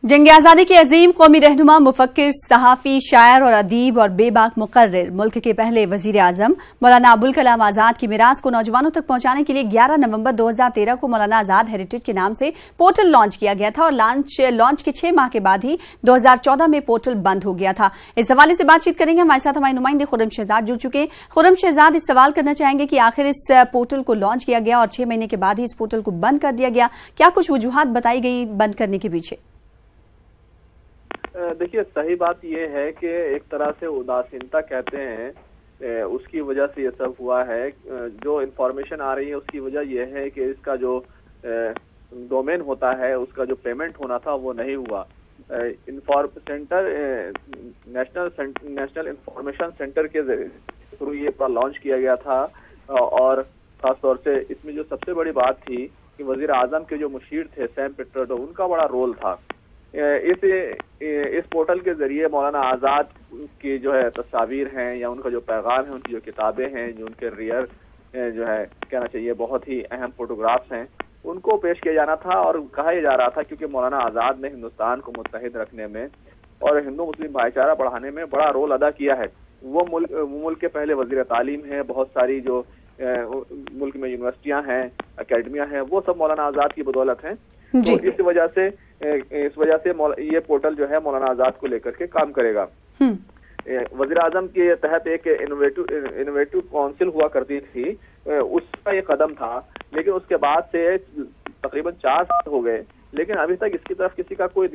जंग आज़ादी के अजीम कौमी रहनुमा, मुफक्किर, सहाफ़ी, शायर और अदीब और बेबाक मुकर्रिर, मुल्क के पहले वज़ीर आज़म मौलाना अबुल कलाम आज़ाद की मीरास को नौजवानों तक पहुंचाने के लिए 11 नवंबर 2013 को मौलाना आज़ाद हेरिटेज के नाम से पोर्टल लॉन्च किया गया था और लॉन्च के 6 माह के बाद ही 2014 में पोर्टल बंद हो गया था। इस हवाले से बातचीत करेंगे। हमारे साथ हमारे नुमाइंदे खुर्रम शहजाद जुड़ चुके हैं। खुर्रम शहजाद, इस सवाल करना चाहेंगे कि आखिर इस पोर्टल को लॉन्च किया गया और 6 महीने के बाद ही इस पोर्टल को बंद कर दिया गया, क्या कुछ वजूहात बताई गई बंद करने के पीछे? देखिए, सही बात यह है कि एक तरह से उदासीनता कहते हैं, उसकी वजह से ये सब हुआ है। जो इंफॉर्मेशन आ रही है उसकी वजह यह है कि इसका जो डोमेन होता है, उसका जो पेमेंट होना था वो नहीं हुआ। नेशनल इंफॉर्मेशन सेंटर के थ्रू ये लॉन्च किया गया था और खास तौर से इसमें जो सबसे बड़ी बात थी कि वजीर आजम के जो मुशीर थे सैम पिट्रोडा, उनका बड़ा रोल था। इस पोर्टल के जरिए मौलाना आज़ाद की जो है तस्वीर हैं या उनका जो पैगाम है, उनकी जो किताबें हैं, जो उनके रियर जो है कहना चाहिए बहुत ही अहम फोटोग्राफ्स हैं, उनको पेश किया जाना था। और कहा यह जा रहा था क्योंकि मौलाना आज़ाद ने हिंदुस्तान को मुत्तहिद रखने में और हिंदू मुस्लिम भाईचारा बढ़ाने में बड़ा रोल अदा किया है। वो मुल्क के पहले वजीर तालीम है। बहुत सारी जो मुल्क में यूनिवर्सिटियां हैं, अकेडमियां हैं, वो सब मौलाना आज़ाद की बदौलत हैं। तो इस वजह से ये पोर्टल जो है मौलाना आज़ाद को लेकर के काम करेगा। वज़ीर आज़म के तहत एक इनोवेटिव काउंसिल हुआ करती थी, उसका ये कदम था, लेकिन उसके बाद से तकरीबन 4 साल हो गए, लेकिन अभी तक इसकी तरफ किसी का कोई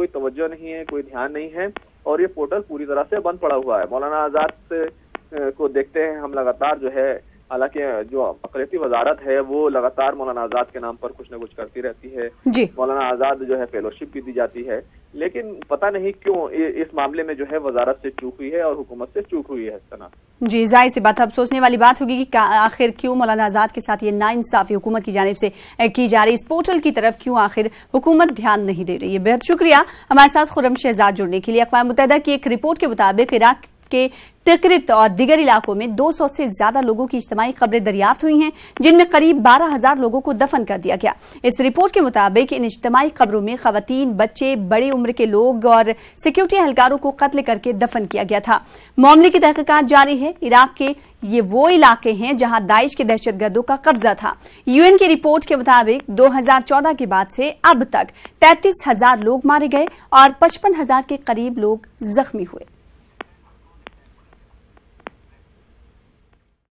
तवज्जो नहीं है, कोई ध्यान नहीं है और ये पोर्टल पूरी तरह से बंद पड़ा हुआ है। मौलाना आज़ाद को देखते हैं हम लगातार जो है, हालांकि जो अक़लियती वजारत है वो लगातार मौलाना आज़ाद के नाम पर कुछ न कुछ करती रहती है। मौलाना आज़ाद जो है फेलोशिप भी दी जाती है, लेकिन पता नहीं क्यों इस मामले में जो है वजारत से चूक हुई है और हुकूमत से चूक हुई है। सना जी, जाहिर सी बात, अब सोचने वाली बात होगी कि आखिर क्यों मौलाना आज़ाद के साथ ये नाइंसाफी हुकूमत की जानिब से की जा रही, इस पोर्टल की तरफ क्यों आखिर हुकूमत ध्यान नहीं दे रही है। बेहद शुक्रिया हमारे साथ खुर्रम शहजाद जुड़ने के लिए। अक़वाम मुत्तहिदा की एक रिपोर्ट के मुताबिक इराक के तिक्रित और दिगर इलाकों में 200 से ज्यादा लोगों की इज्तिमाई कब्रें दरियाफ्त हुई हैं, जिनमें करीब 12,000 लोगों को दफन कर दिया गया। इस रिपोर्ट के मुताबिक इन इज्तिमाई कब्रों में खवातीन, बच्चे, बड़ी उम्र के लोग और सिक्योरिटी एहलकारों को कत्ल करके दफन किया गया था। मामले की तहकीकात जारी है। इराक के ये वो इलाके हैं जहां दाइश के दहशतगर्दों का कब्जा था। यूएन की रिपोर्ट के मुताबिक 2014 के बाद से अब तक 33,000 लोग मारे गए और 55,000 के करीब लोग जख्मी हुए।